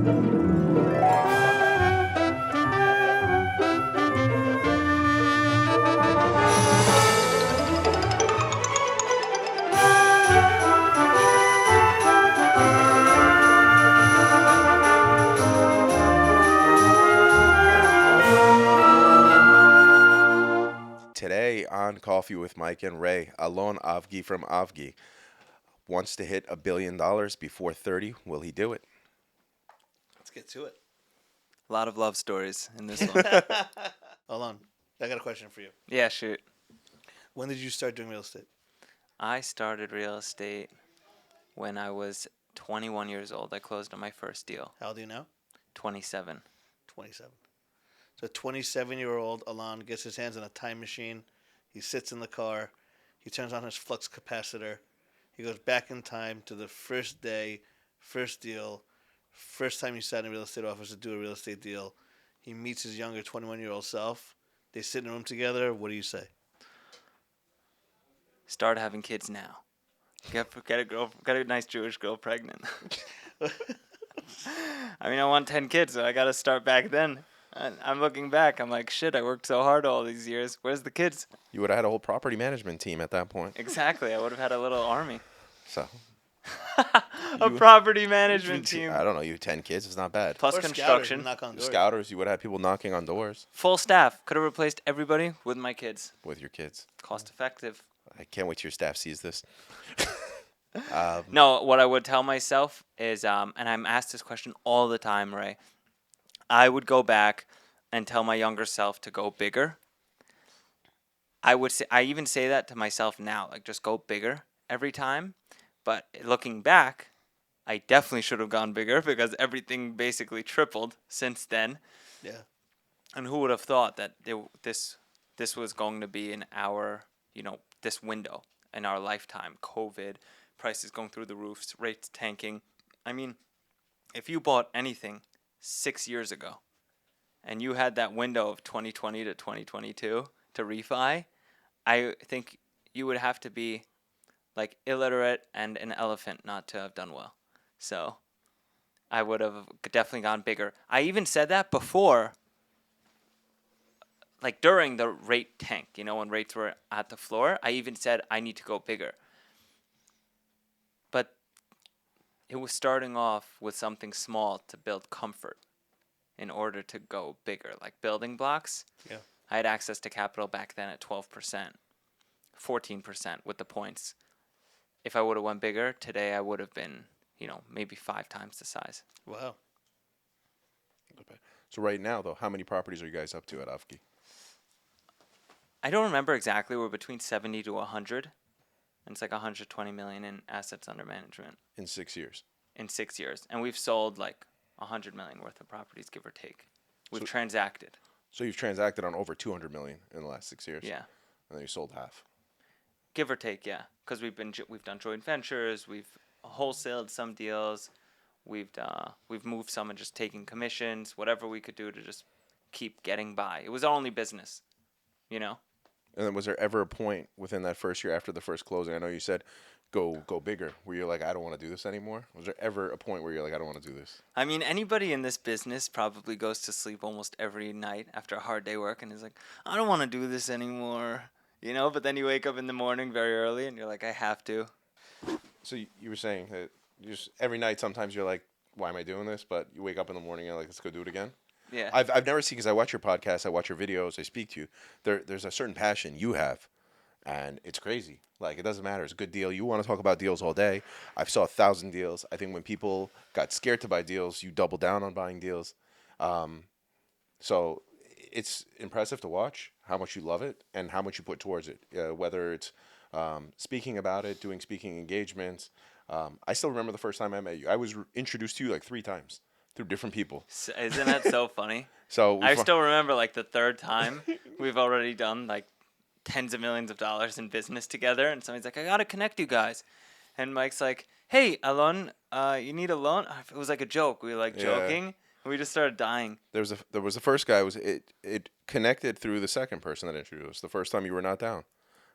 Today on Coffee with Mike and Ray, Allon Avgi from Avgi wants to hit $1 billion before 30. Will he do it? Let's get to it. A lot of love stories in this one. Hold on. I got a question for you. Yeah, shoot. When did you start doing real estate? I started real estate when I was 21 years old. I closed on my first deal. How old are you now? 27. 27. So 27-year-old Allon gets his hands on a time machine. He sits in the car. He turns on his flux capacitor. He goes back in time to the first day, first deal, first time he sat in a real estate office to do a real estate deal. He meets his younger 21-year-old self. They sit in a room together. What do you say? Start having kids now. Get a nice Jewish girl pregnant. I mean, I want 10 kids, so I got to start back then. I'm looking back. I'm like, shit, I worked so hard all these years. Where's the kids? You would have had a whole property management team at that point. Exactly. I would have had a little army. So A property management team. I don't know. You have 10 kids. It's not bad. Plus Or construction. scouters, knock on doors. Scouters, you would have people knocking on doors Full staff. Could have replaced everybody with my kids. with your kids. Cost effective. I can't wait till your staff sees this. No, what I would tell myself is, and I'm asked this question all the time, Ray. I would go back and tell my younger self to go bigger. I even say that to myself now, like just go bigger every time. But looking back, I definitely should have gone bigger because everything basically tripled since then. Yeah. And who would have thought that this was going to be in our, this window in our lifetime? COVID, prices going through the roofs, rates tanking. I mean, if you bought anything 6 years ago and you had that window of 2020 to 2022 to refi, I think you would have to be like illiterate and an elephant not to have done well. So I would have definitely gone bigger. I even said that before, like during the rate tank, when rates were at the floor, I even said I need to go bigger. But it was starting off with something small to build comfort in order to go bigger, like building blocks. Yeah. I had access to capital back then at 12%, 14% with the points. If I would have went bigger, today I would have been, maybe 5 times the size. Wow. So right now, though, how many properties are you guys up to at Avgi? I don't remember exactly. We're between 70 to 100. And it's like 120 million in assets under management. In 6 years? In 6 years. And we've sold like 100 million worth of properties, give or take. We've transacted. So you've transacted on over 200 million in the last 6 years? Yeah. And then you sold half? Give or take, yeah. Because we've done joint ventures, we've wholesaled some deals, we've moved some and just taking commissions, whatever we could do to just keep getting by. It was our only business, And then was there ever a point within that first year after the first closing? I know you said go bigger. Where you're like, I don't want to do this anymore? Was there ever a point where you're like, I don't want to do this? I mean, anybody in this business probably goes to sleep almost every night after a hard day work and is like, I don't want to do this anymore, But then you wake up in the morning very early and you're like, I have to. So you were saying that you just every night sometimes you're like, why am I doing this? But you wake up in the morning and you're like, let's go do it again. Yeah. I've never seen, because I watch your podcast, I watch your videos, I speak to you. There's a certain passion you have, and it's crazy. Like, it doesn't matter. It's a good deal. You want to talk about deals all day. I've saw 1,000 deals. I think when people got scared to buy deals, you double down on buying deals. So it's impressive to watch how much you love it and how much you put towards it, whether it's speaking about it, doing speaking engagements. I still remember the first time I met you. I was introduced to you like 3 times through different people. Isn't that so funny? So I still remember like the 3rd time we've already done like tens of millions of dollars in business together, and somebody's like, I gotta connect you guys, and Mike's like, hey, Allon, you need a loan? It was like a joke. We were like joking. And we just started dying. There was the first guy. It connected through the second person that introduced us. The first time you were not down,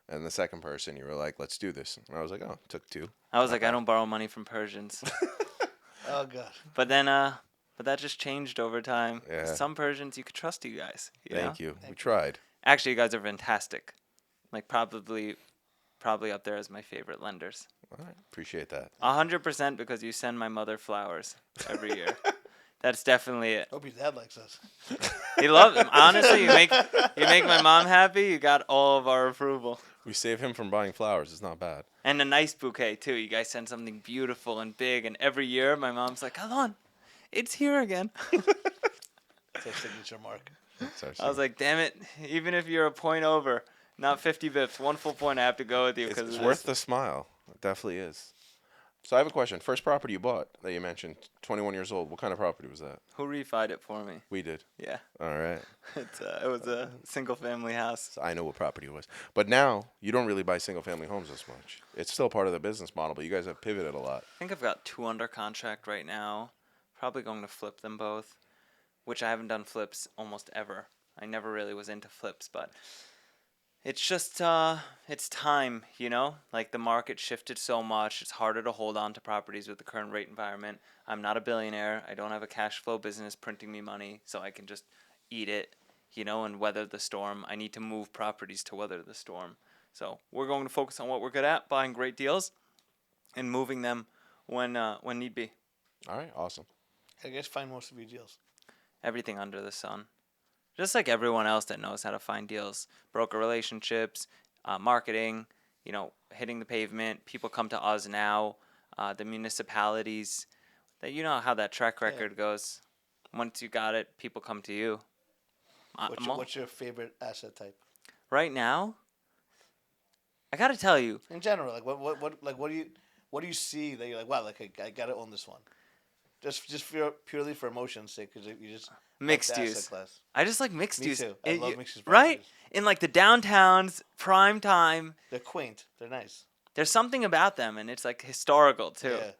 and the second person you were like, let's do this. And I was like, oh, it took 2. I was like, I don't borrow money from Persians. Oh, God. But then but that just changed over time. Yeah. Some Persians, you could trust you guys. You know? Thank you. We Thank you. tried. Actually, you guys are fantastic. Like probably up there as my favorite lenders. All right. Appreciate that. 100% because you send my mother flowers every year. That's definitely it. Hope your dad likes us. He loves them. Honestly, you make my mom happy. You got all of our approval. We save him from buying flowers. It's not bad. And a nice bouquet too. You guys send something beautiful and big, and every year my mom's like, "Allon, it's here again." It's our signature mark. I was like, "Damn it! Even if you're a point over, not 50 bips, 1 full point, I have to go with you because it's worth the smile. It definitely is. So I have a question. First property you bought that you mentioned, 21 years old. What kind of property was that? Who refied it for me? We did. Yeah, All right. it was a single family house. So I know what property it was. But now you don't really buy single family homes as much. It's still part of the business model, but you guys have pivoted a lot. I think I've got 2 under contract right now. Probably going to flip them both, which I haven't done flips almost ever. I never really was into flips, but it's just it's time, you know? Like the market shifted so much. It's harder to hold on to properties with the current rate environment. I'm not a billionaire. I don't have a cash flow business printing me money, so I can just eat it, you know, and weather the storm. I need to move properties to weather the storm. So we're going to focus on what we're good at, buying great deals, and moving them when need be. All right. Awesome. I guess find most of your deals. Everything under the sun. Just like everyone else that knows how to find deals, broker relationships, marketing, you know, hitting the pavement. People come to us now, the municipalities. That you know how that track record goes. Once you got it, people come to you. What's your favorite asset type? Right now, I gotta tell you, In general, like what do you see that you're like, wow, like I gotta own this one, just purely for emotion's sake, because you just mixed like the use. asset class. I just like mixed Me use. too. I love mixed use Right? properties. In like the downtowns, prime time, They're quaint. They're nice. there's something about them, and it's like historical too. Yeah,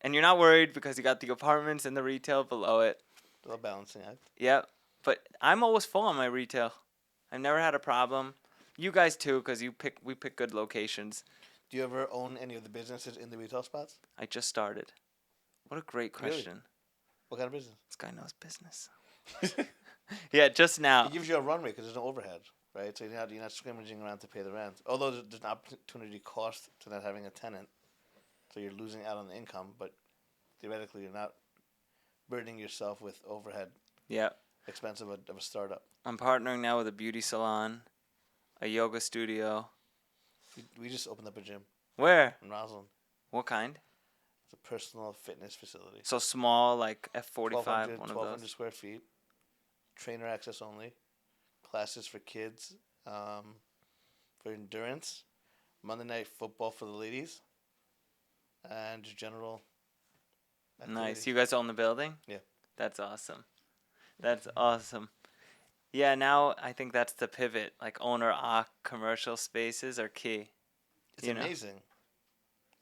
And you're not worried because you got the apartments and the retail below it. a little balancing act. Yep. But I'm always full on my retail. I've never had a problem. You guys too, because we pick good locations. Do you ever own any of the businesses in the retail spots? I just started. What a great Really? question. What kind of business? This guy knows business. Yeah, just now. It gives you a runway because there's no overhead, right? So you're not scrimmaging around to pay the rent. Although there's an opportunity cost to not having a tenant, so you're losing out on the income, but theoretically you're not burdening yourself with overhead Yeah. expense of a startup. I'm partnering now with a beauty salon, a yoga studio. We just opened up a gym Where? in Roslyn. What kind? It's a personal fitness facility. So small, like F45, 1,200 one of 1,200 those. square feet. Trainer access only. Classes for kids. For endurance. Monday night football for the ladies. And just general Nice. activities. You guys own the building? Yeah. That's awesome. That's awesome. Yeah, now I think that's the pivot. Like owner-occ commercial spaces are key. It's you know. amazing.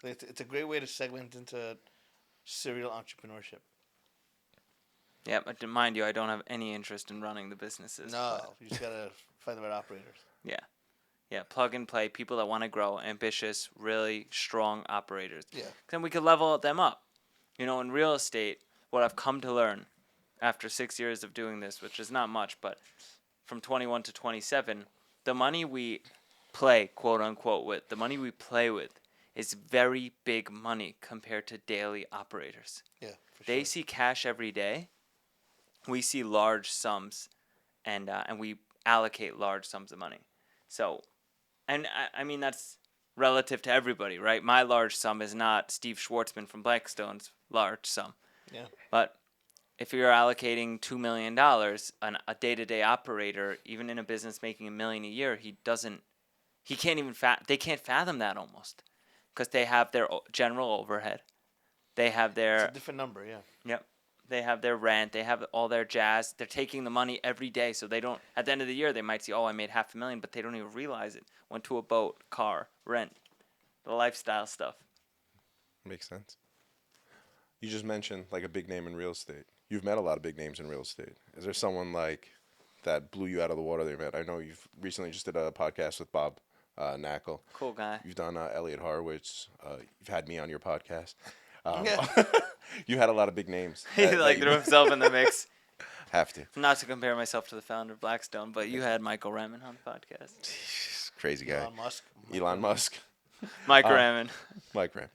It's a great way to segment into serial entrepreneurship. Yeah, but mind you, I don't have any interest in running the businesses. No, but you just gotta find the right operators. yeah, plug and play. People that want to grow, ambitious, really strong operators. Yeah. Then we could level them up. You know, in real estate, what I've come to learn after 6 years of doing this, which is not much, but from 21 to 27, the money we play, quote unquote, with, the money we play with is very big money compared to daily operators. Yeah, for They sure. see cash every day. We see large sums, and we allocate large sums of money. So, and I mean that's relative to everybody, right? My large sum is not Steve Schwartzman from Blackstone's large sum. Yeah. But if you're allocating $2 million, a day-to-day operator, even in a business making $1 million a year, he can't even they can't fathom that almost, because they have their general overhead, they have It's their a different number, yeah. Yep. They have their rent. They have all their jazz. They're taking the money every day, so they don't. At the end of the year, they might see, oh, I made $500,000, but they don't even realize it. Went to a boat, car, rent, the lifestyle stuff. Makes sense. You just mentioned like a big name in real estate. You've met a lot of big names in real estate. Is there someone like that blew you out of the water that you met? I know you've recently just did a podcast with Bob Knackle. Cool guy. You've done Elliot Horowitz. You've had me on your podcast. Yeah. You had a lot of big names. He like threw himself in the mix. Have to. Not to compare myself to the founder of Blackstone, but you had Michael Ramin on the podcast. Crazy guy. Elon Musk. Elon Musk. Mike Uh, Ramin. Mike Ram.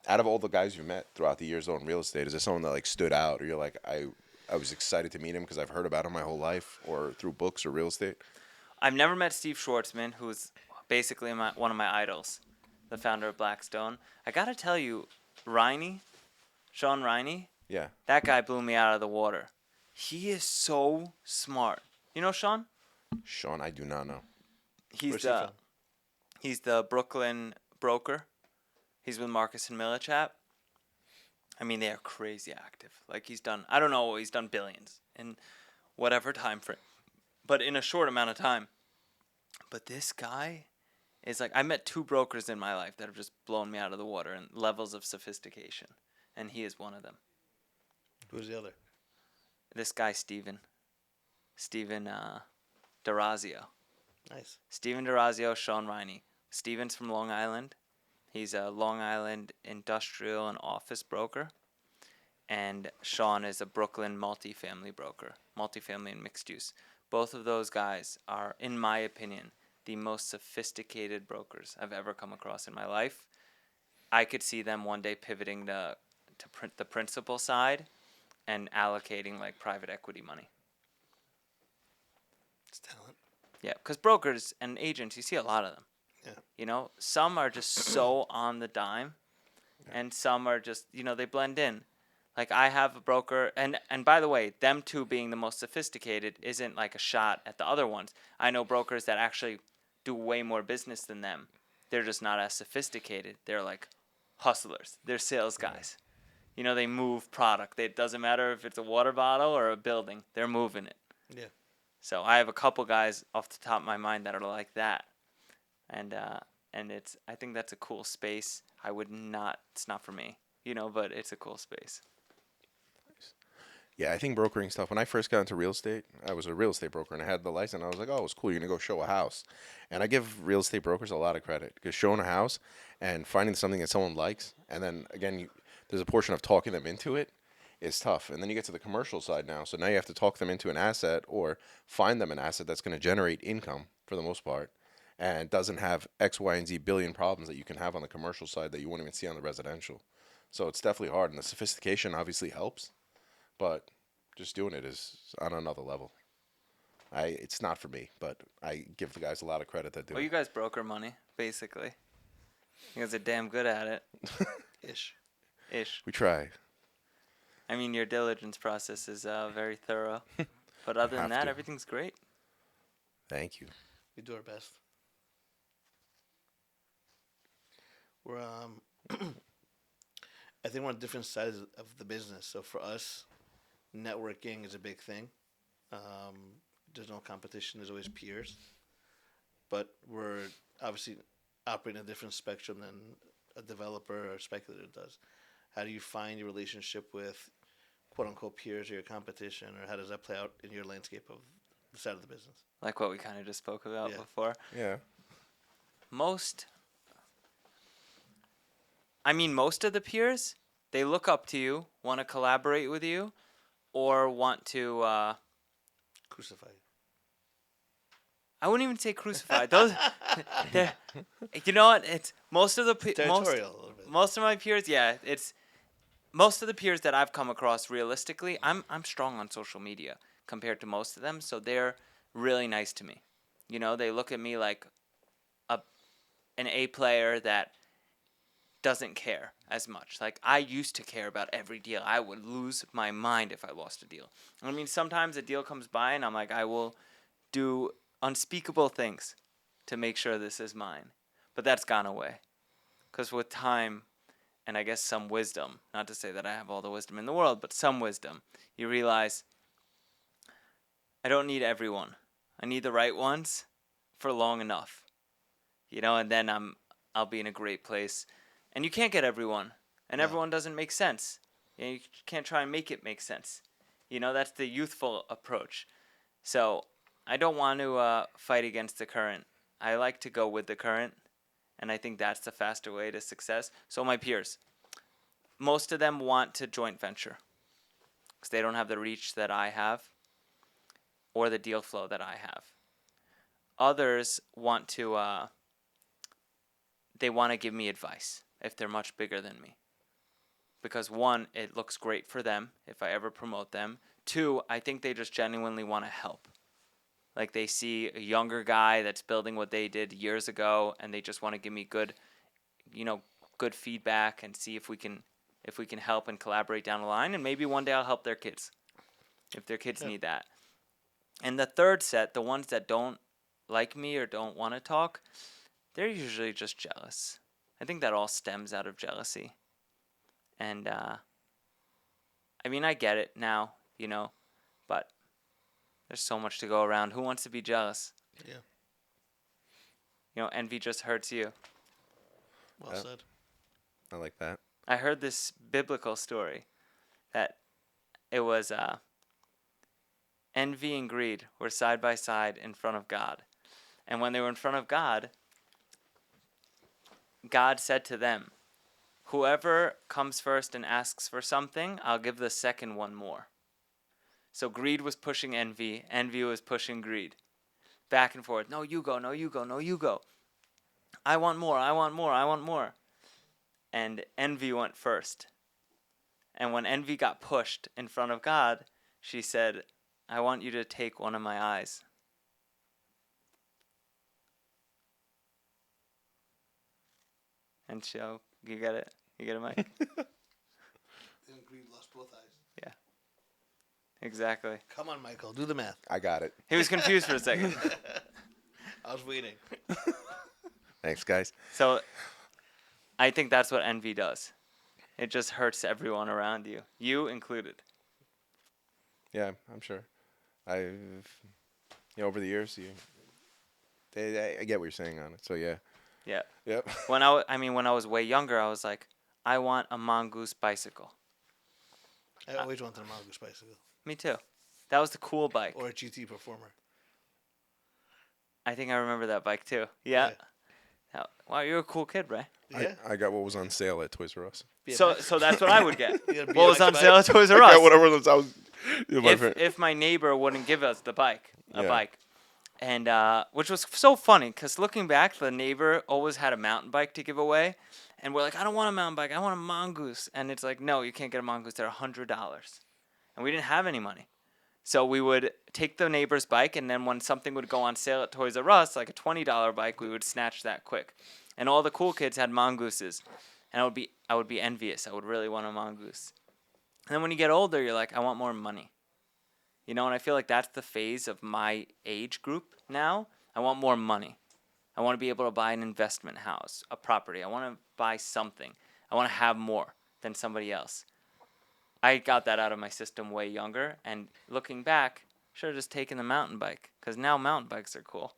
Out of all the guys you met throughout the years though in real estate, is there someone that like stood out, or you're like, I was excited to meet him because I've heard about him my whole life, or through books or real estate? I've never met Steve Schwartzman, who's basically one of my idols, the founder of Blackstone. I gotta tell you, Sean Riney, Yeah. that guy blew me out of the water. He is so smart. You know Sean? Sean, I do not know. Where's he from? He's the Brooklyn broker. He's with Marcus and Millichap. I mean, they are crazy active. Like I don't know, he's done billions in whatever time frame, but in a short amount of time. But this guy is like, I met 2 brokers in my life that have just blown me out of the water in levels of sophistication, and he is one of them. Who's the other? This guy, Steven DeRazio. Nice. Steven DeRazio, Sean Riney. Steven's from Long Island. He's a Long Island industrial and office broker. And Sean is a Brooklyn multifamily broker, multifamily and mixed use. Both of those guys are, in my opinion, the most sophisticated brokers I've ever come across in my life. I could see them one day pivoting to the principal side and allocating like private equity money. It's talent. Yeah, because brokers and agents, you see a lot of them. Yeah. You know, some are just so on the dime, and some are just, they blend in. Like I have a broker, and by the way, them 2 being the most sophisticated isn't like a shot at the other ones. I know brokers that actually do way more business than them. They're just not as sophisticated. They're like hustlers. They're sales guys. They move product. It doesn't matter if it's a water bottle or a building. They're moving it. Yeah. So I have a couple guys off the top of my mind that are like that, and I think that's a cool space. It's not for me, but it's a cool space. Yeah, I think brokering stuff. When I first got into real estate, I was a real estate broker and I had the license. I was like, oh, it's cool. You're going to go show a house. And I give real estate brokers a lot of credit because showing a house and finding something that someone likes, and then again, there's a portion of talking them into it is tough. And then you get to the commercial side now. So now you have to talk them into an asset or find them an asset that's going to generate income for the most part and doesn't have X, Y, and Z billion problems that you can have on the commercial side that you won't even see on the residential. So it's definitely hard. And the sophistication obviously helps, but just doing it is on another level. It's not for me, but I give the guys a lot of credit that do Well, it. you guys broker money, basically. You guys are damn good at it. Ish. We try. I mean, your diligence process is very thorough. But other than Have that, to. everything's great. Thank you. We do our best. We're I think we're on different sides of the business. So for us, networking is a big thing. There's no competition. There's always peers. But we're obviously operating a different spectrum than a developer or speculator does. How do you find your relationship with quote-unquote peers or your competition, or how does that play out in your landscape of the side of the business? Like what we kind of just spoke about Yeah. before. Yeah. Most of the peers, they look up to you, want to collaborate with you, or want to... Crucify you. I wouldn't even say crucified. Those, you know what? It's most of the Territorial a little bit. most of my peers. Yeah, it's most of the peers that I've come across. Realistically, I'm strong on social media compared to most of them, so they're really nice to me. They look at me like an A player that doesn't care as much. Like I used to care about every deal. I would lose my mind if I lost a deal. I mean, sometimes a deal comes by and I'm like, I will do unspeakable things to make sure this is mine. But that's gone away. Because with time and I guess some wisdom, not to say that I have all the wisdom in the world, but some wisdom, you realize I don't need everyone. I need the right ones for long enough. And then I'll be in a great place. And you can't get everyone. And everyone doesn't make sense. You can't try and make it make sense. That's the youthful approach. So I don't want to fight against the current. I like to go with the current, and I think that's the faster way to success. So my peers, most of them want to joint venture because they don't have the reach that I have or the deal flow that I have. Others want to, they want to give me advice if they're much bigger than me. Because one, it looks great for them if I ever promote them. Two, I think they just genuinely want to help. Like they see a younger guy that's building what they did years ago, and they just want to give me good, good feedback and see if we can help and collaborate down the line. And maybe one day I'll help their kids if their kids need that. And the third set, the ones that don't like me or don't want to talk, they're usually just jealous. I think that all stems out of jealousy. And, I mean, I get it now, but there's so much to go around. Who wants to be jealous? Yeah. Envy just hurts you. Well said. I like that. I heard this biblical story that it was envy and greed were side by side in front of God. And when they were in front of God, God said to them, whoever comes first and asks for something, I'll give the second one more. So greed was pushing envy. Envy was pushing greed. Back and forth. No, you go. No, you go. No, you go. I want more. I want more. I want more. And envy went first. And when envy got pushed in front of God, she said, I want you to take one of my eyes. And so, you get it? You get it, Mike? And greed lost both eyes. Yeah. Exactly. Come on, Michael. Do the math. I got it. He was confused for a second. I was waiting. Thanks, guys. So, I think that's what envy does. It just hurts everyone around you. You included. Yeah, I'm sure. Over the years, I get what you're saying on it. So yeah. Yeah. Yep. When I was way younger, I was like, I want a mongoose bicycle. I always wanted a mongoose bicycle. Me too. That was the cool bike. Or a GT Performer. I think I remember that bike too. Yeah. Wow, you're a cool kid, Ray. Yeah. I got what was on sale at Toys R Us. So that's what I would get. You got a What was BMX on bike? sale at Toys I R got Us? whatever was. I was. If my neighbor wouldn't give us the bike, Yeah. bike, and which was so funny because looking back, the neighbor always had a mountain bike to give away, and we're like, I don't want a mountain bike, I want a mongoose, and it's like, no, you can't get a mongoose. They're $100, and we didn't have any money, so we would take the neighbor's bike, and then when something would go on sale at Toys R Us, like a $20 bike, we would snatch that quick, and all the cool kids had mongooses, and I would be envious. I would really want a mongoose, and then when you get older, you're like, I want more money. And I feel like that's the phase of my age group now. I want more money. I want to be able to buy an investment house, a property. I want to buy something. I want to have more than somebody else. I got that out of my system way younger, and looking back, should have just taken the mountain bike, because now mountain bikes are cool.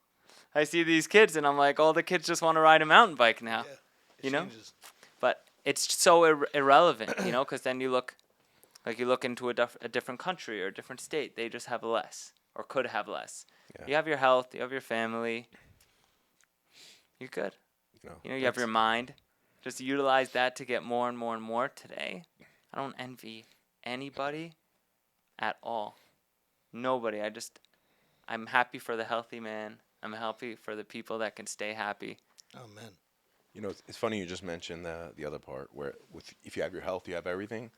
I see these kids, and I'm like, all the kids just want to ride a mountain bike now, Yeah. It changes. But it's so irrelevant, because then you look into a different country or a different state. They just have less or could have less. Yeah. You have your health. You have your family. You're good. You have your mind. Just utilize that to get more and more and more. Today, I don't envy anybody at all. Nobody. I'm happy for the healthy man. I'm happy for the people that can stay happy. Oh, man. It's funny you just mentioned the other part where if you have your health, you have everything.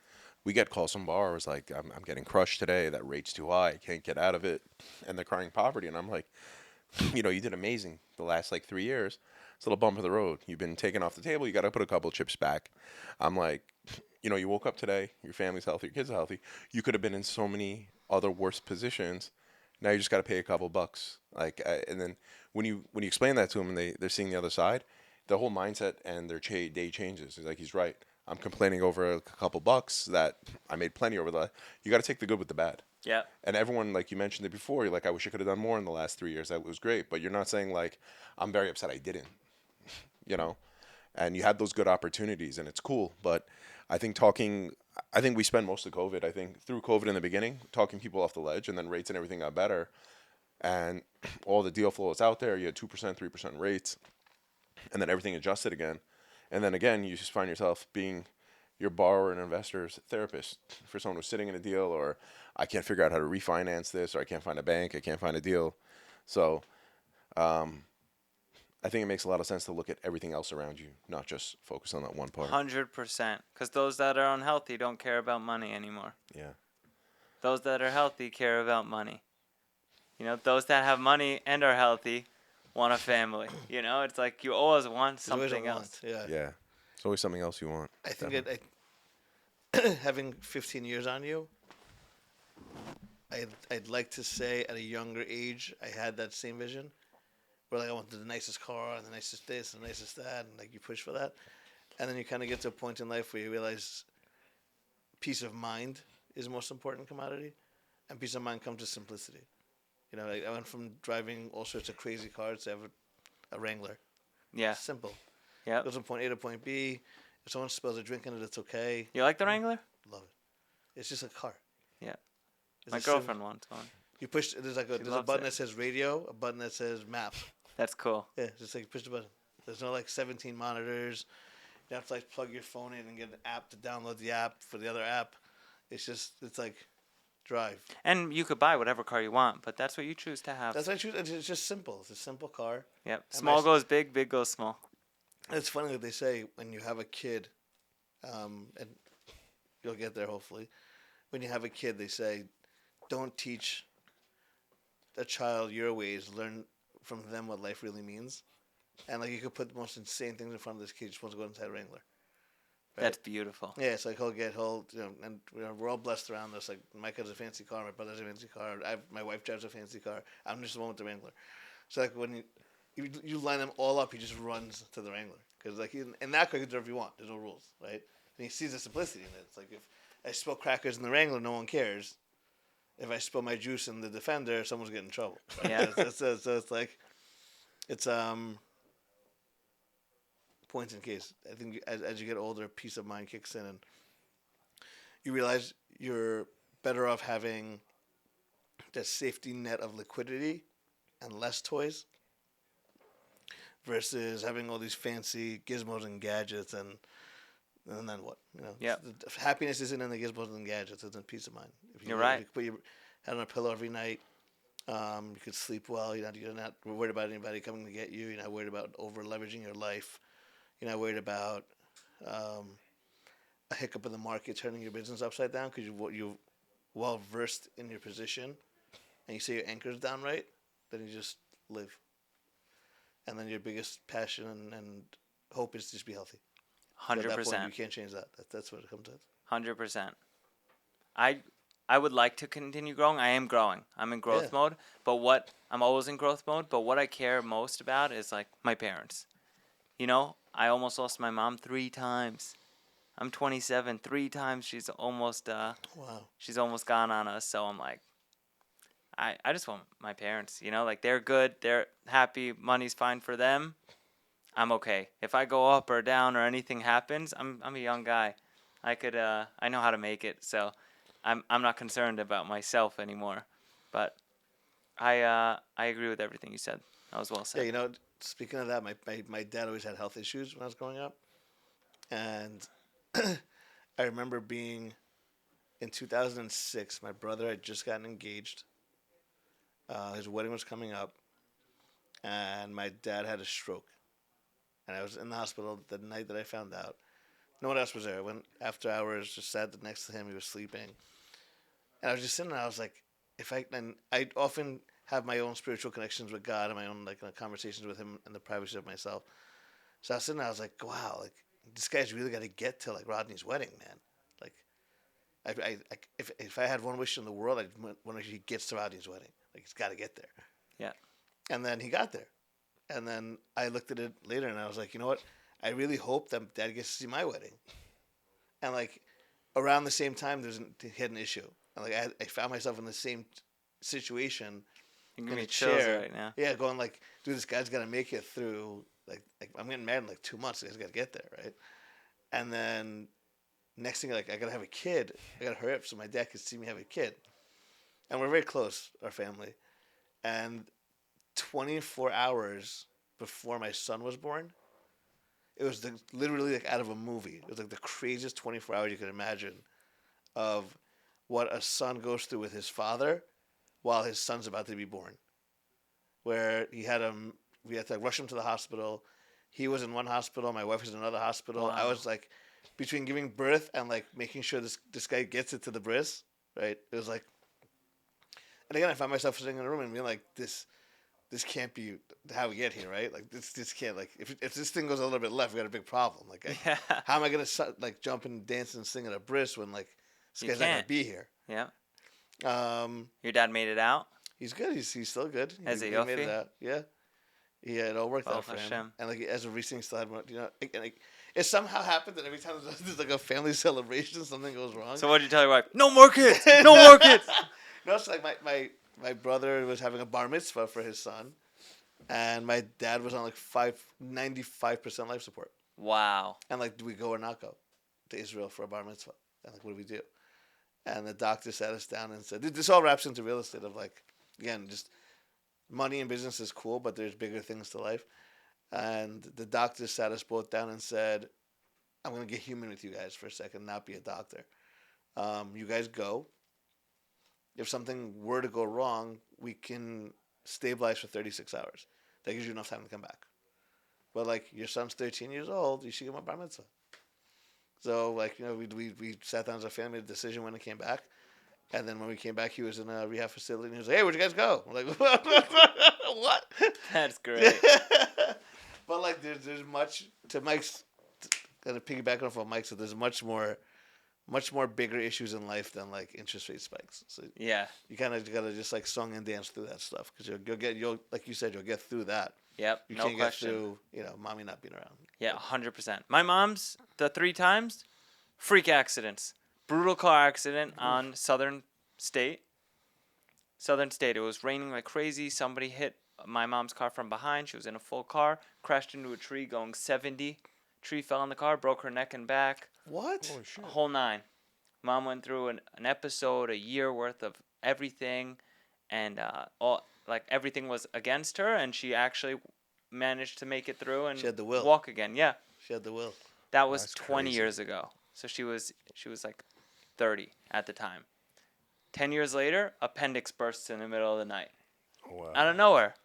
We get calls from bars like, I'm getting crushed today. That rate's too high. I can't get out of it. And they're crying poverty. And I'm like, you did amazing the last 3 years. It's a little bump of the road. You've been taken off the table. You got to put a couple of chips back. I'm like, you woke up today. Your family's healthy. Your kids are healthy. You could have been in so many other worse positions. Now you just got to pay a couple bucks. And then when you explain that to them and they're seeing the other side, the whole mindset and their day changes. It's like, he's right. I'm complaining over a couple bucks that I made plenty over the. You got to take the good with the bad. Yeah. And everyone, like you mentioned it before, you're like, I wish I could have done more in the last 3 years. That was great. But you're not saying like, I'm very upset I didn't. And you had those good opportunities, and it's cool. But I think we spent most of COVID, through COVID in the beginning, talking people off the ledge, and then rates and everything got better. And all the deal flow was out there. You had 2%, 3% rates. And then everything adjusted again. And then again, you just find yourself being your borrower and investor's therapist for someone who's sitting in a deal, or I can't figure out how to refinance this, or I can't find a bank, I can't find a deal. So I think it makes a lot of sense to look at everything else around you, not just focus on that one part. 100%. Because those that are unhealthy don't care about money anymore. Yeah. Those that are healthy care about money. You know, those that have money and are healthy want a family. You know, it's like you always want There's always a something want. else. Yeah. Yeah. It's always something else you want. I think Definitely. having 15 years on you, I'd like to say at a younger age I had that same vision, where like I wanted the nicest car and the nicest this and the nicest that, and like you push for that, and then you kind of get to a point in life where you realize peace of mind is the most important commodity, and peace of mind comes to simplicity. You know, like I went from driving all sorts of crazy cars to have a Wrangler. Yeah. Simple. Yep. Goes from point A to point B. If someone spills a drink in it, it's okay. You like the Wrangler? Love it. It's just a car. Yeah. It's My a sim- girlfriend wants one. You push. There's like She there's a loves button it. that says radio, a button that says map. That's cool. Yeah, just like you push the button. There's no like 17 monitors. You have to like plug your phone in and get an app to download the app for the other app. It's like drive. And you could buy whatever car you want, but that's what you choose to have. That's what I choose. It's just simple. It's a simple car. Yep. And Small my- goes big, big goes small. It's funny that they say when you have a kid, and you'll get there hopefully. When you have a kid, they say, don't teach a child your ways. Learn from them what life really means. And like you could put the most insane things in front of this kid. Just wants to go inside Wrangler. Right? That's beautiful. Yeah, it's like and we're all blessed around us. Like my kid's a fancy car, my brother's a fancy car, my wife drives a fancy car. I'm just the one with the Wrangler. So like when you line them all up, he just runs to the Wrangler because like in that car you can do whatever you want. There's no rules, right? And he sees the simplicity in it. It's like if I spill crackers in the Wrangler, no one cares. If I spill my juice in the Defender, someone's getting in trouble. Right? Yeah. So it's like it's points in case. I think as you get older, peace of mind kicks in, and you realize you're better off having that safety net of liquidity and less toys versus having all these fancy gizmos and gadgets and then what? You know, Yep. happiness isn't in the gizmos and gadgets; it's in peace of mind. You're right. If you put your head on a pillow every night, you could sleep well. You're not worried about anybody coming to get you. You're not worried about over leveraging your life. You're not worried about a hiccup in the market turning your business upside down because you're well versed in your position, and you say your anchor's down right. Then you just live, and then your biggest passion and hope is to just be healthy. So at that point, 100%. you can't change that. That's what it comes to. 100%. I would like to continue growing. I am growing. I'm in growth Yeah. mode. But I'm always in growth mode. But what I care most about is like my parents. You know, I almost lost my mom 3 times. I'm 27. 3 times she's almost Wow. gone on us. So I'm like, I just want my parents. You know, like they're good. They're happy. Money's fine for them. I'm okay. If I go up or down or anything happens, I'm a young guy. I know how to make it. So I'm not concerned about myself anymore. But I agree with everything you said. That was well Yeah, said. speaking of that, my dad always had health issues when I was growing up. And I remember being in 2006, my brother had just gotten engaged. His wedding was coming up. And my dad had a stroke. And I was in the hospital the night that I found out. No one else was there. I went after hours, just sat next to him. He was sleeping. And I was just sitting there. I was like, and I often have my own spiritual connections with God and my own conversations with Him in the privacy of myself. So I was sitting there. I was like, wow, like this guy's really got to get to like Rodney's wedding, man. Like, if I had one wish in the world, I'd want to he gets to Rodney's wedding. Like he's got to get there. Yeah. And then he got there. And then I looked at it later and I was like, you know what? I really hope that Dad gets to see my wedding. And like around the same time, he had an issue. And like I found myself in the same situation. You're in gonna a be chills chair. right now. Yeah, going like, dude, this guy's got to make it through. Like I'm getting married in like 2 months. He's got to get there, right? And then next thing, like I got to have a kid. I got to hurry up so my dad can see me have a kid. And we're very close, our family. And 24 hours before my son was born, It was literally like out of a movie. It was like the craziest 24 hours you could imagine of what a son goes through with his father while his son's about to be born. Where we had to rush him to the hospital. He was in one hospital. My wife was in another hospital. I Wow. was like between giving birth and like making sure this guy gets it to the bris. Right. It was like, and again, I found myself sitting in a room and being like, this can't be how we get here, right? Like this can't like if this thing goes a little bit left, we got a big problem. Like, Yeah. how am I gonna like jump and dance and sing at a bris when like this You guy's not gonna can't. be here? Yeah. Um, Your dad made it out. he's good. He's still good. As a He made it Yofi? out. Yeah. Yeah, it all worked out Baruch for him. Hashem. And like as of recently, he still had one. And like, it somehow happened that every time there's like a family celebration, something goes wrong. So what did you tell your wife? No more kids. No more kids. No, it's like my brother was having a bar mitzvah for his son, and my dad was on like 95% life support. Wow. And like, do we go or not go to Israel for a bar mitzvah? And like, what do we do? And the doctor sat us down and said, this all wraps into real estate of like, again, just money and business is cool, but there's bigger things to life. And the doctor sat us both down and said, I'm going to get human with you guys for a second, not be a doctor. You guys go. If something were to go wrong, we can stabilize for 36 hours. That gives you enough time to come back. But like, your son's 13 years old, you should give him a bar mitzvah. So like, we sat down as a family, made a decision when he came back. And then when we came back, he was in a rehab facility, and he was like, "Hey, where'd you guys go?" I'm like, "What?" That's great. But like, there's much to Mike's. Kind of piggybacking off of Mike said, there's much more bigger issues in life than like interest rate spikes. So Yeah. you gotta just like song and dance through that stuff because you'll like you said, you'll get through that. Yep. You No can't question. get through mommy not being around. Yeah, 100%. My mom's the 3 times freak accidents. Brutal car accident on Southern State. Southern State. It was raining like crazy. Somebody hit my mom's car from behind. She was in a full car, crashed into a tree going 70. Tree fell on the car, broke her neck and back. What? Holy shit. A whole 9. Mom went through an episode, a year worth of everything, and everything was against her, and she actually managed to make it through and She had the will. walk again. Yeah. She had the will. That was That's 20 crazy. years ago. So she was like 30 at the time. 10 years later, appendix bursts in the middle of the night. Wow. Out of nowhere.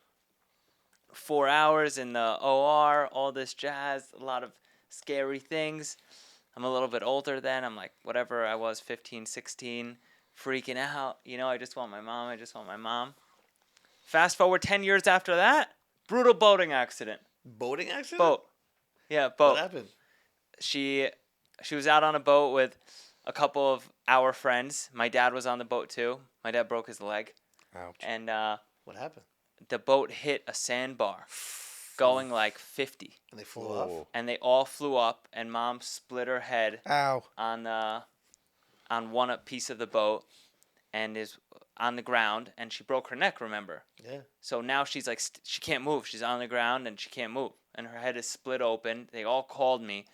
4 hours in the OR, all this jazz, a lot of scary things. I'm a little bit older then. I'm like, whatever I was, 15, 16, freaking out. I just want my mom. Fast forward 10 years after that, brutal boating accident. Boating accident? Boat. Yeah, boat. What happened? She was out on a boat with a couple of our friends. My dad was on the boat too. My dad broke his leg, Ouch. and What happened? the boat hit a sandbar, going like 50, And they flew off. Whoa. and they all flew up. And Mom split her head Ow. on one piece of the boat, and is on the ground. And she broke her neck. Remember? Yeah. So now she's like she can't move. She's on the ground and she can't move, and her head is split open. They all called me.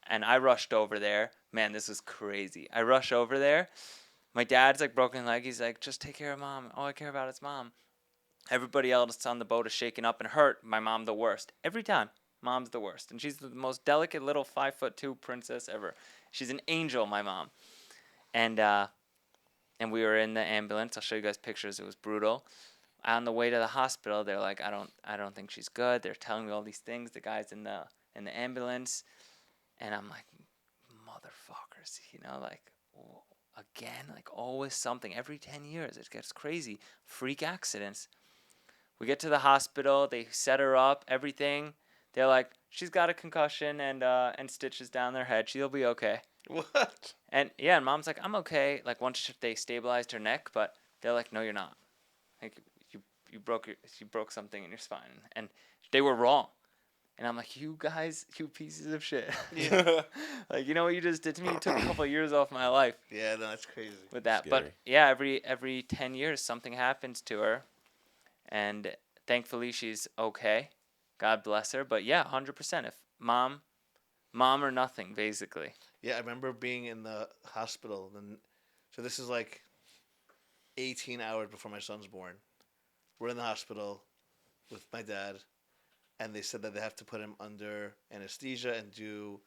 And I rushed over there. Man, this was crazy. I rush over there. My dad's like broken leg. He's like, just take care of Mom. All I care about is Mom. Everybody else on the boat is shaken up and hurt. My mom the worst. Every time, Mom's the worst. And she's the most delicate little 5'2" princess ever. She's an angel, my mom. And we were in the ambulance. I'll show you guys pictures. It was brutal. On the way to the hospital, they're like, I don't think she's good. They're telling me all these things. The guy's in the ambulance. And I'm like, motherfuckers, again, like always something. Every 10 years, it gets crazy. Freak accidents. We get to the hospital. They set her up, everything. They're like, she's got a concussion and stitches down their head. She'll be okay. What? And yeah, and Mom's like, I'm okay. Like once they stabilized her neck, but they're like, no, you're not. Like you broke something in your spine, and they were wrong. And I'm like, you guys, you pieces of shit. Yeah. Like, you know what you just did to me? You took a couple of years off my life Yeah, no, that's crazy. with that. Scary. But yeah, every 10 years something happens to her, and thankfully she's okay. God bless her. But yeah, 100%. If mom or nothing, basically. Yeah, I remember being in the hospital. So this is like 18 hours before my son's born. We're in the hospital with my dad. and they said that they have to put him under anesthesia and do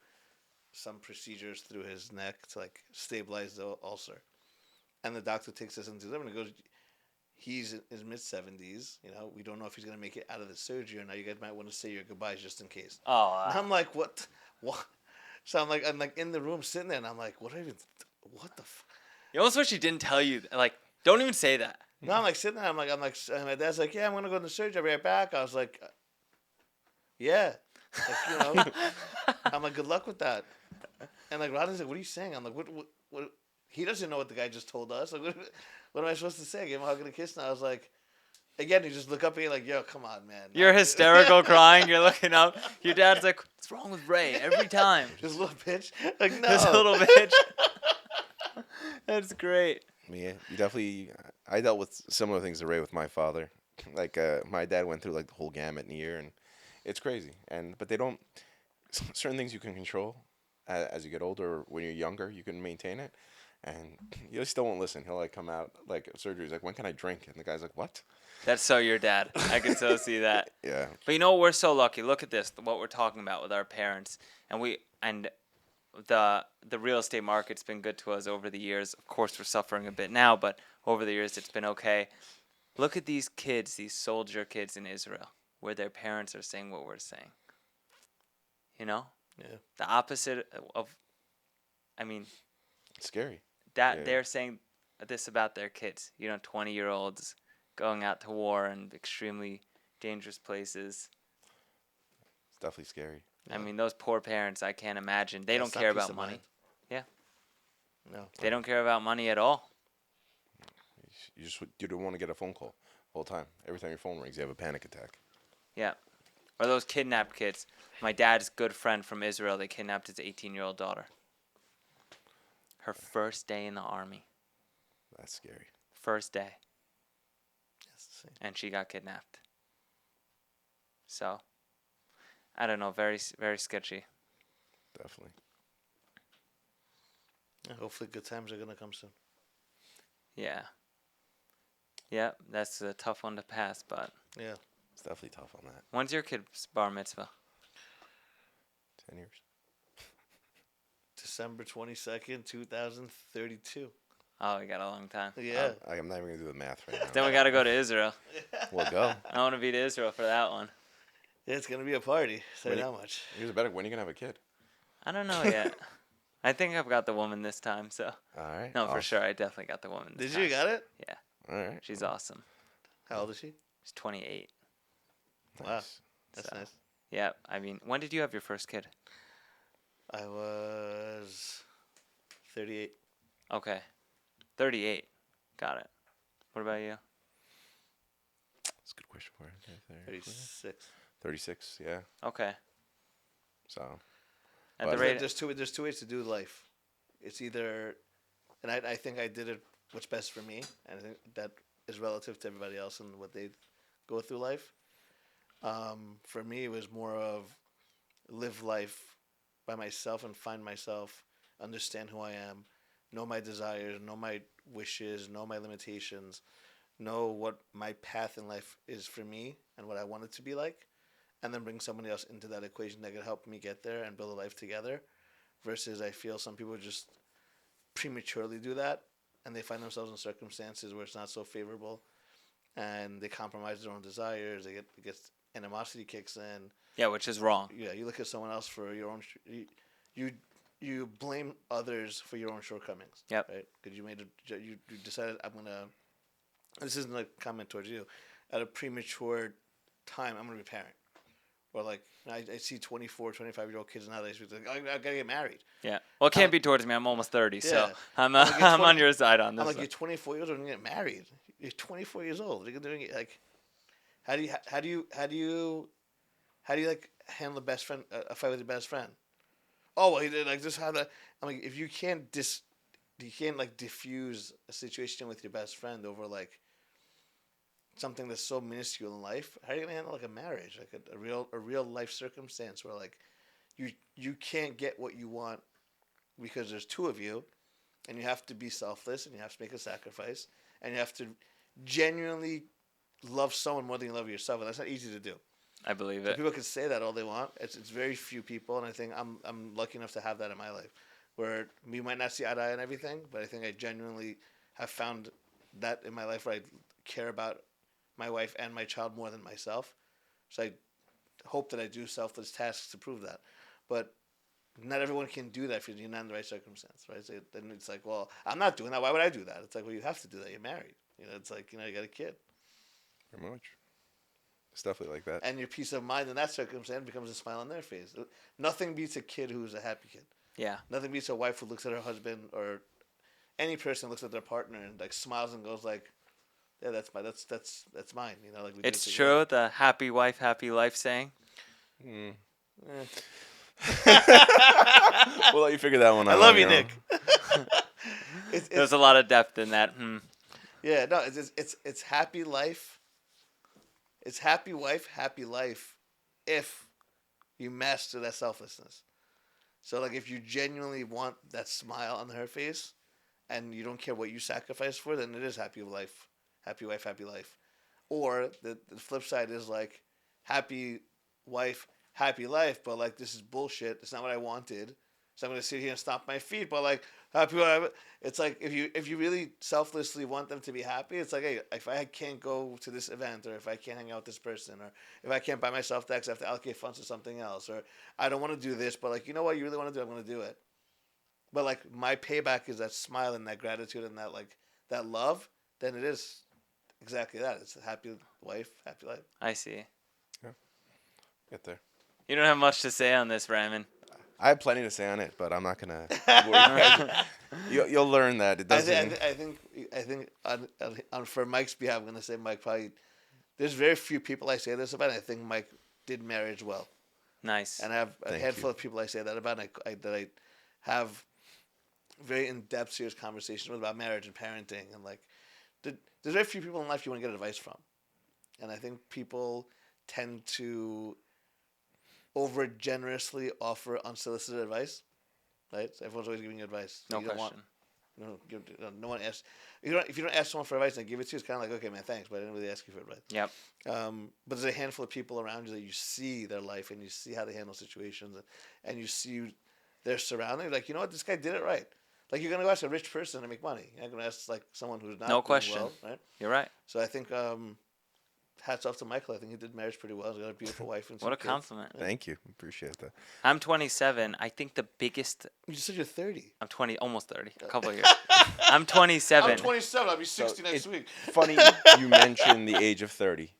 some procedures through his neck to like stabilize the ulcer. And the doctor takes us into them and goes, he's in his mid 70s. You know, we don't know if he's gonna make it out of the surgery or not. You guys might want to say your goodbyes just in case. Oh, And I'm like, what? What? So I'm like in the room sitting there, and I'm like, what do I even? What the? you almost wish he didn't tell you. Like, don't even say that. No, I'm like sitting there. I'm like, and my dad's like, yeah, I'm gonna go to the surgery. I'll be right back. I was like, yeah, like, you know. I'm like, good luck with that. And like Rodney's like, what are you saying? I'm like, what? He doesn't know what the guy just told us. Like, what am I supposed to say? Give him a hug and a kiss. And I was like, again, you just look up at me like, yo, come on, man. You're hysterical, crying. You're looking up. Your dad's like, what's wrong with Ray? Every time. This little bitch. Like, no. This little bitch. That's great. Yeah, you definitely. I dealt with similar things to Ray with my father. Like my dad went through like the whole gamut in a year, and it's crazy. But they don't. Certain things you can control as you get older. Or when you're younger, you can maintain it, and you still won't listen. He'll like come out like surgery. He's like, when can I drink? And the guy's like, what? That's so your dad. I can so see that. Yeah. But you know, we're so lucky. Look at this, what we're talking about with our parents, and the real estate market's been good to us over the years. Of course, we're suffering a bit now, but over the years, it's been okay. Look at these kids, these soldier kids in Israel, where their parents are saying what we're saying. You know, Yeah. the opposite of. I mean, It's scary. that Yeah. they're saying this about their kids. You know, 20-year-olds going out to war in extremely dangerous places. It's definitely scary. I mean, those poor parents, I can't imagine. They That's don't not care peace about of money. mind. Yeah. No. They don't care about money at all. You don't want to get a phone call all the time. Every time your phone rings, you have a panic attack. Yeah. Or those kidnapped kids. My dad's good friend from Israel, they kidnapped his 18-year-old daughter. Her first day in the army. That's scary. First day. Yes, And she got kidnapped. So, I don't know. Very, very sketchy. Definitely. yeah, hopefully, good times are gonna come soon. Yeah. Yeah, that's a tough one to pass, but. Yeah. It's definitely tough on that. When's your kid's bar mitzvah? 10 years. December 22nd, 2032. Oh, we got a long time. Yeah. I'm not even going to do the math right now. Then we got to go to Israel. We'll go. I want to be to Israel for that one. Yeah, it's gonna be a party. Say When that you- much. Here's a better. When are you going to have a kid? I don't know yet. I think I've got the woman this time, so. All right. No, for awesome. sure. I definitely got the woman this Did time. you got it? Yeah. All right. She's awesome. How old is she? She's 28. Wow. Nice. That's So. nice. Yeah, I mean, when did you have your first kid? I was 38. Okay. 38. Got it. What about you? That's a good question for you. 36. 36, yeah. Okay. So, At But- the rate. There's two ways to do life. It's either, and I think I did it what's best for me, and I think that is relative to everybody else and what they go through life. For me, it was more of live life by myself and find myself, understand who I am, know my desires, know my wishes, know my limitations, know what my path in life is for me and what I want it to be like, and then bring somebody else into that equation that could help me get there and build a life together. Versus, I feel some people just prematurely do that, and they find themselves in circumstances where it's not so favorable, and they compromise their own desires. It gets animosity kicks in. Yeah, which is wrong. Yeah, you look at someone else for your own. You blame others for your own shortcomings. Yep. Right? Because you decided I'm gonna. This isn't a comment towards you. At a premature time, I'm gonna be a parent. Or like I see 24, 25-year-old kids nowadays who's like, I gotta get married. Yeah. Well, it can't be towards me. I'm almost 30, so Yeah. I'm Like, you're I'm on 20 your side on this. I'm like, one. you're 24 years old and you get married. You're 24 years old. You're doing it like, how do you like handle a best friend a fight with your best friend? Oh, well, he did like this. How to? I'm like, if you can't like diffuse a situation with your best friend over like something that's so minuscule in life, how are you gonna handle like a marriage, like a real life circumstance where like you can't get what you want because there's two of you, and you have to be selfless and you have to make a sacrifice and you have to genuinely love someone more than you love yourself, and that's not easy to do. I believe So it. people can say that all they want. It's very few people, and I think I'm lucky enough to have that in my life, where we might not see eye to eye on everything, but I think I genuinely have found that in my life where I care about my wife and my child more than myself. So I hope that I do selfless tasks to prove that, but not everyone can do that if you're not in the right circumstance, right? So then it's like, well, I'm not doing that. Why would I do that? It's like, well, you have to do that. You're married. It's like, you got a kid. Very much. It's definitely like that. And your peace of mind in that circumstance becomes a smile on their face. Nothing beats a kid who's a happy kid. Yeah. Nothing beats a wife who looks at her husband or any person looks at their partner and like smiles and goes like, "Yeah, that's mine." Like we did It's it true, together. the happy wife, happy life saying. Mm. Eh. We'll let you figure that one I out love on you, your own. Nick. There's a lot of depth in that. Yeah, no, it's happy life. It's happy wife, happy life, if you master that selflessness. So like if you genuinely want that smile on her face, and you don't care what you sacrifice for, then it is happy life, happy wife, happy life. Or the flip side is like happy wife, happy life, but like this is bullshit. It's not what I wanted. So I'm gonna sit here and stomp my feet. But like happy wife, it's like if you really selflessly want them to be happy, it's like, hey, if I can't go to this event, or if I can't hang out with this person, or if I can't buy myself that, 'cause I have to allocate funds to something else, or I don't want to do this, but like, you know what you really want to do, I'm gonna do it. But like my payback is that smile and that gratitude and that like that love. Then it is exactly that. It's a happy wife, happy life. I see. Yeah. Get there. You don't have much to say on this, Ramin. I have plenty to say on it, but I'm not gonna. Worry. You'll learn that it doesn't. I think on for Mike's behalf, I'm gonna say Mike probably. There's very few people I say this about. And I think Mike did marriage well, Nice. and I have a Thank handful you. of people I say that about. And I have very in-depth, serious conversations with about marriage and parenting, and like there's very few people in life you want to get advice from, and I think people tend to over generously offer unsolicited advice, right? So everyone's always giving you advice. No You don't want, question. no one asks. If you don't ask someone for advice and they give it to you, it's kind of like, okay, man, thanks, but I didn't really ask you for advice. Yep. But there's a handful of people around you that you see their life and you see how they handle situations, and you see their surroundings. Like, you know what, this guy did it right. Like, you're gonna go ask a rich person to make money. You're not gonna ask like someone who's not No doing question. well, right? You're right. So I think hats off to Michael. I think he did marriage pretty well. He's got a beautiful wife and some What a kids. compliment. Thank you. Appreciate that. I'm 27. I think the biggest. You just said you're 30. I'm 20, almost 30. A couple of years. I'm 27. I'm 27. I'll be 60 So next it- week. Funny you mentioned the age of 30,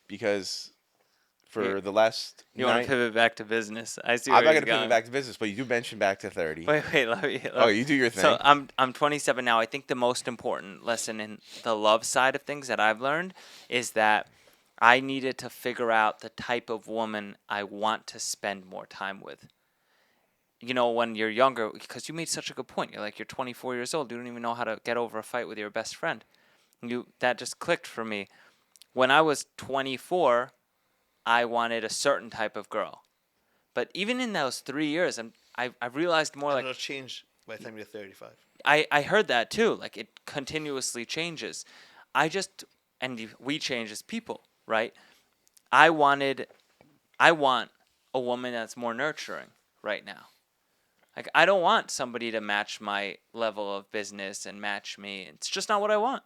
because for the last You want nine, to pivot back to business? I see. I'm where not he's gonna pivot going. back to business, but you do mention back to 30. Wait. Let me. Oh, you do your thing. So I'm 27 now. I think the most important lesson in the love side of things that I've learned is that I needed to figure out the type of woman I want to spend more time with. When you're younger, because you made such a good point. You're 24 years old. You don't even know how to get over a fight with your best friend. That just clicked for me. When I was 24, I wanted a certain type of girl. But even in those 3 years, I realized more And like it'll change by the time you're 35. I heard that too. Like it continuously changes. We change as people, right? I want a woman that's more nurturing right now. Like I don't want somebody to match my level of business and match me. It's just not what I want.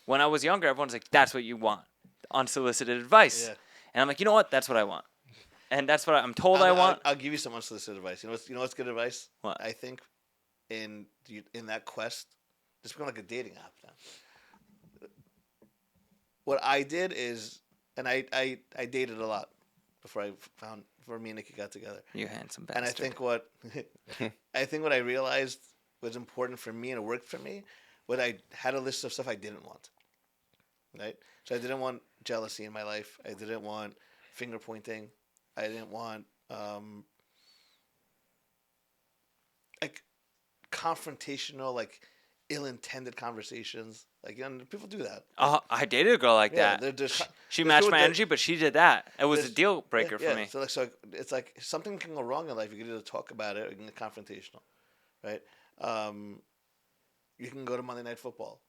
When I was younger, everyone's like, "That's what you want." Unsolicited advice. Yeah. And I'm like, "You know what? That's what I want." And that's what I'm told I want. I'll give you some unsolicited advice. You know what's good advice? What? I think in that quest, it's become like a dating app now. What I did is, and I dated a lot before me and Nikki got together. You handsome bastard. And I think what I realized was important for me and it worked for me, was I had a list of stuff I didn't want. Right? So I didn't want jealousy in my life. I didn't want finger pointing. I didn't want like confrontational, like ill-intended conversations. Like, people do that. I dated a girl like Yeah, that. there's She there's matched people my that- energy, but she did that. It was a there's- deal breaker yeah, for me. So it's like something can go wrong in life. You can either talk about it or you can get confrontational, right? You can go to Monday Night Football,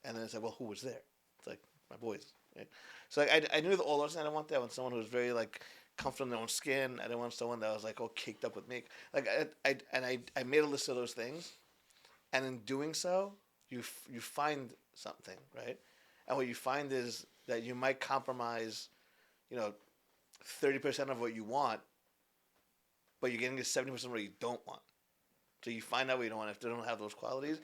and then it's like, well, who was there? It's like my boys, Right? So like I knew the all those things. I didn't want that. I want someone who was very like comfortable in their own skin. I didn't want someone that was like all caked up with makeup. Like I made a list of those things, and in doing so, you find something, right? And what you find is that you might compromise, you know, 30% of what you want, but you're getting to 70% of what you don't want. So you find out what you don't want if they don't have those qualities.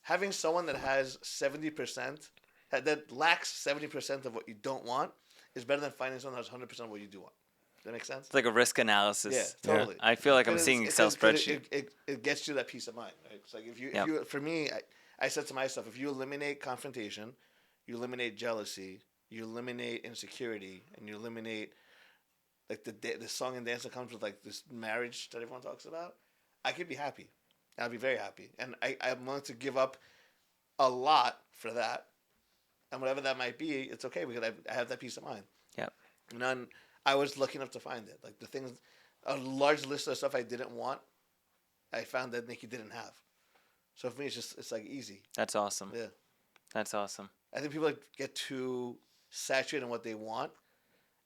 Having someone that has 70%, that lacks 70% of what you don't want, is better than finding someone that has 100% of what you do want. Does that make sense? It's like a risk Yeah, analysis. totally. I feel like I'm Because seeing Excel spreadsheet. it gets you that peace of mind, right? It's like if Yep. you for me, I said to myself, if you eliminate confrontation, you eliminate jealousy, you eliminate insecurity, and you eliminate like the song and dance that comes with like this marriage that everyone talks about, I could be happy. I'd be very happy, and I'm willing to give up a lot for that, and whatever that might be, it's okay because I have that peace of mind. Yep. None. I was lucky enough to find it. Like the things, a large list of stuff I didn't want, I found that Nikki didn't have. So for me, it's like easy. That's awesome. Yeah. That's awesome. I think people like get too saturated in what they want,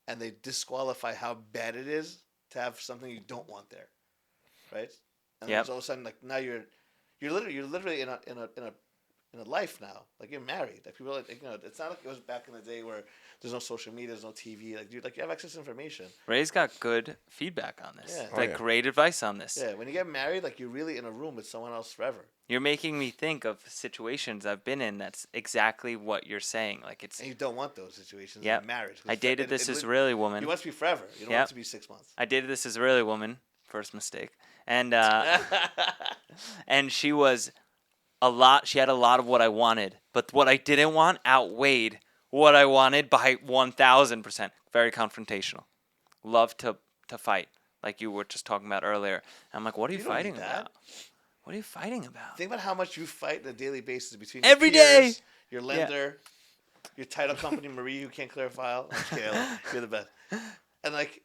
and they disqualify how bad it is to have something you don't want there, right? And then Yep. all of a sudden, like now you're literally in a life now. Like you're married. Like people are like, it's not like it was back in the day where there's no social media, there's no TV. Like dude, like you have access to information. Ray's got good feedback on this. Yeah. Oh, Like yeah. great advice on this. Yeah, when you get married, like you're really in a room with someone else forever, You're making me think of situations I've been in. That's exactly what you're saying. Like it's. and you don't want those situations Yep. in marriage. I dated this Israeli woman. You want it to be forever. You don't Yep. want it to be 6 months. I dated this Israeli woman. First mistake. And and she was a lot. She had a lot of what I wanted, but what I didn't want outweighed what I wanted by 1,000%. Very confrontational. Love to fight, like you were just talking about earlier. And I'm like, what are you, You don't need fighting that. about? What are you fighting about? Think about how much you fight on a daily basis between Every your day. peers, your lender, your title company, Marie, who can't clear a file. I'm just kidding. You're the best. And like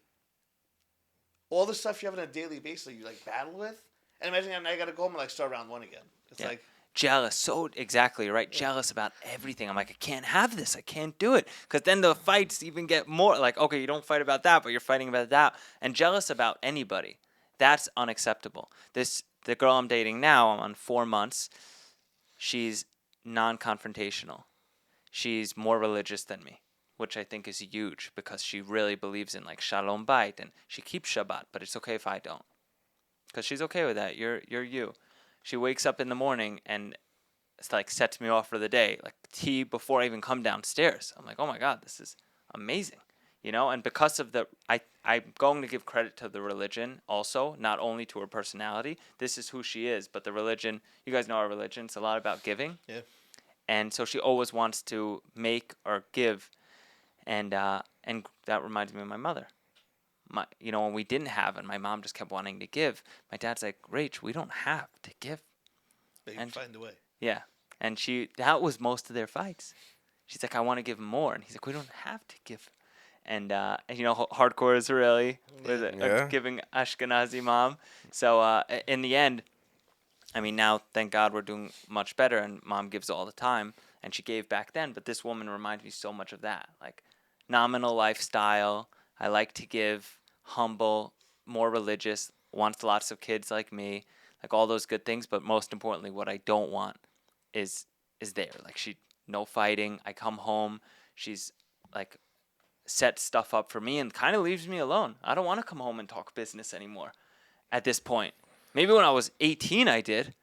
all the stuff you have on a daily basis, you like battle with. And imagine now I got to go home and like start round one again. It's Yeah. like Jealous, so exactly right. Jealous about everything. I'm like, I can't have this. I can't do it, because then the fights even get more like, okay, you don't fight about that, but you're fighting about that, and jealous about anybody. That's unacceptable. The girl I'm dating now, I'm on 4 months. She's non-confrontational. She's more religious than me, which I think is huge because she really believes in like Shalom Bait, and she keeps Shabbat, but it's okay if I don't, because she's okay with that. You're you. She wakes up in the morning and it's like sets me off for the day, like tea before I even come downstairs. I'm like, oh my God, this is amazing, And because of I'm going to give credit to the religion also, not only to her personality. This is who she is, but the religion. You guys know our religion. It's a lot about giving. Yeah. And so she always wants to make or give, and that reminds me of my mother. When we didn't have and my mom just kept wanting to give, my dad's like, Rach, we don't have to give. But you And- find a way. Yeah. And that was most of their fights. She's like, I want to give more. And he's like, we don't have to give. And hardcore Israeli with a Yeah. giving Ashkenazi mom. So in the end, I mean, now, thank God, we're doing much better, and mom gives all the time. And she gave back then. But this woman reminds me so much of that. Like, nominal lifestyle. I like to give, humble, more religious, wants lots of kids like me, like all those good things. But most importantly, what I don't want is there. Like no fighting. I come home, she's like set stuff up for me and kind of leaves me alone. I don't want to come home and talk business anymore at this point. Maybe when I was 18 I did,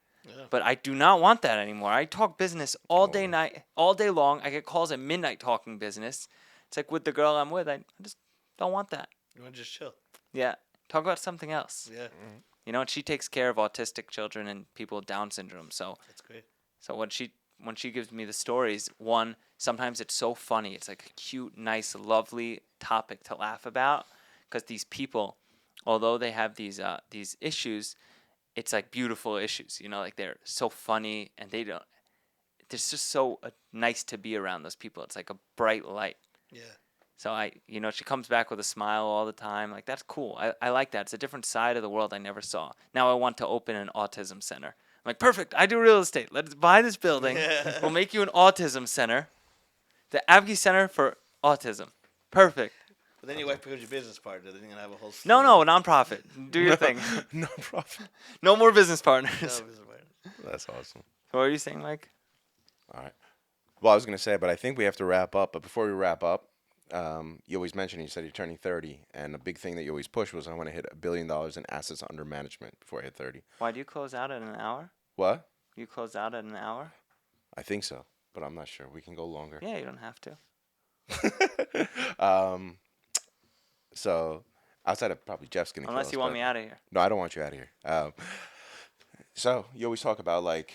but I do not want that anymore. I talk business all day long. I get calls at midnight talking business. It's like with the girl I'm with, I just don't want that. You want to just chill. Yeah. Talk about something else. Yeah. And she takes care of autistic children and people with Down syndrome. So That's great. So when she gives me the stories, sometimes it's so funny. It's like a cute, nice, lovely topic to laugh about, because these people, although they have these issues, it's like beautiful issues. Like they're so funny, and it's just so nice to be around those people. It's like a bright light. Yeah. So she comes back with a smile all the time. Like, that's cool. I like that. It's a different side of the world I never saw. Now I want to open an autism center. I'm like, perfect. I do real estate. Let's buy this building. Yeah. We'll make you an autism center. The AVGI Center for Autism. Perfect. But then your wife becomes your business partner. Then you're gonna have a whole. No, no, nonprofit. Do your thing. No problem. No more business No partners. business partner. That's awesome. What are you saying, Mike? All right. Well, I was going to say, but I think we have to wrap up. But before we wrap up, you always mentioned, you said you're turning 30. And a big thing that you always push was, I want to hit $1 billion in assets under management before I hit 30. Why do you close out at an hour? What? You close out at an hour? I think so, but I'm not sure. We can go longer. Yeah, you don't have to. So outside of probably Jeff's going to kill us. Unless you want but- me out of here. No, I don't want you out of here. So you always talk about like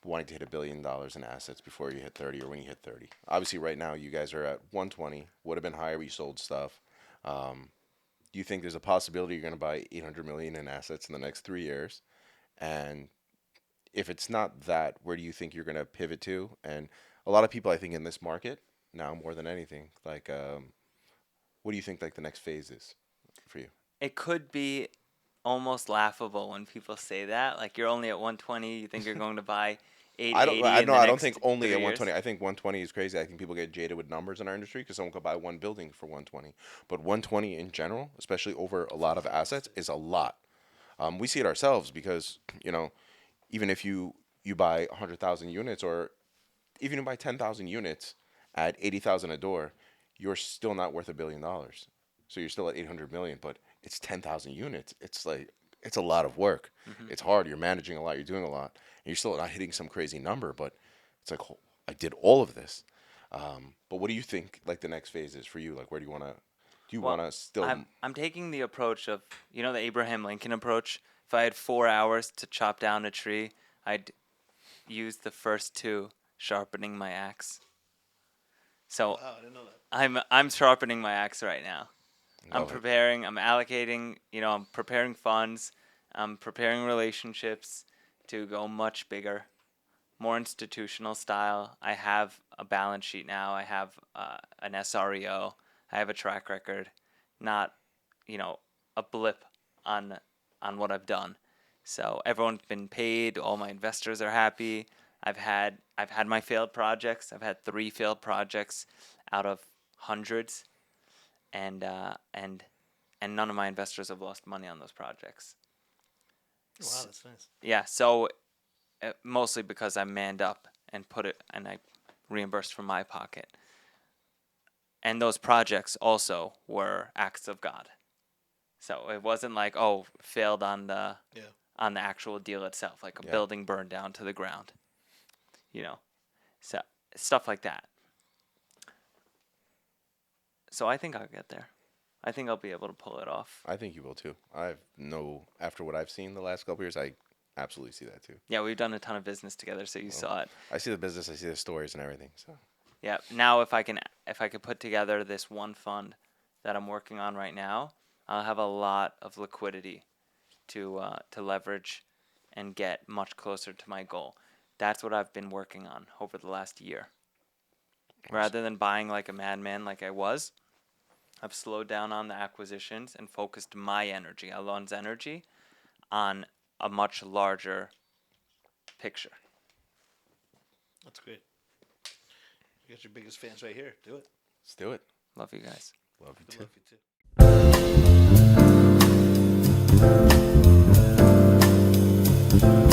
wanting to hit $1 billion in assets before you hit 30 or when you hit 30. Obviously, right now you guys are at 120. Would have been higher. We sold stuff. Do you think there's a possibility you're going to buy 800 million in assets in the next 3 years? And if it's not that, where do you think you're going to pivot to? And a lot of people, I think, in this market now more than anything, like, what do you think like the next phase is for you? It could be almost laughable when people say that. Like, you're only at 120. You think you're going to buy 880 I in the don't next think only 3 at years? 120. I think 120 is crazy. I think people get jaded with numbers in our industry because someone could buy one building for 120. But 120 in general, especially over a lot of assets, is a lot. We see it ourselves because, even if you buy 100,000 units or even if you buy 10,000 units at 80,000 a door, you're still not worth $1 billion. So you're still at 800 million, but it's 10,000 units. It's like, it's a lot of work. Mm-hmm. It's hard. You're managing a lot. You're doing a lot. And you're still not hitting some crazy number, but it's like, I did all of this. But what do you think like the next phase is for you? Like, where do you want to, still? I'm taking the approach of, the Abraham Lincoln approach. If I had 4 hours to chop down a tree, I'd use the first 2 sharpening my axe. So Wow, I didn't know that. I'm sharpening my axe right now. I'm Love it. preparing, I'm allocating, I'm preparing funds, I'm preparing relationships to go much bigger, more institutional style. I have a balance sheet now. I have an SREO. I have a track record, not, a blip on what I've done. So everyone's been paid. All my investors are happy. I've had my failed projects. I've had 3 failed projects out of hundreds, and none of my investors have lost money on those projects. Wow, that's nice. Yeah, so mostly because I manned up and I reimbursed from my pocket. And those projects also were acts of God. So it wasn't like, failed on the actual deal itself, like a building burned down to the ground. So stuff like that. So I think I'll get there. I think I'll be able to pull it off. I think you will too. After what I've seen the last couple years, I absolutely see that too. Yeah, we've done a ton of business together, so you saw it. I see the business, I see the stories and everything. So Yeah. Now, if I could put together this one fund that I'm working on right now, I'll have a lot of liquidity to leverage and get much closer to my goal. That's what I've been working on over the last year. Rather than buying like a madman like I was, I've slowed down on the acquisitions and focused my energy, Allon's energy, on a much larger picture. That's great. You got your biggest fans right here. Do it. let's do it. Love you guys. Love you We too. love you too.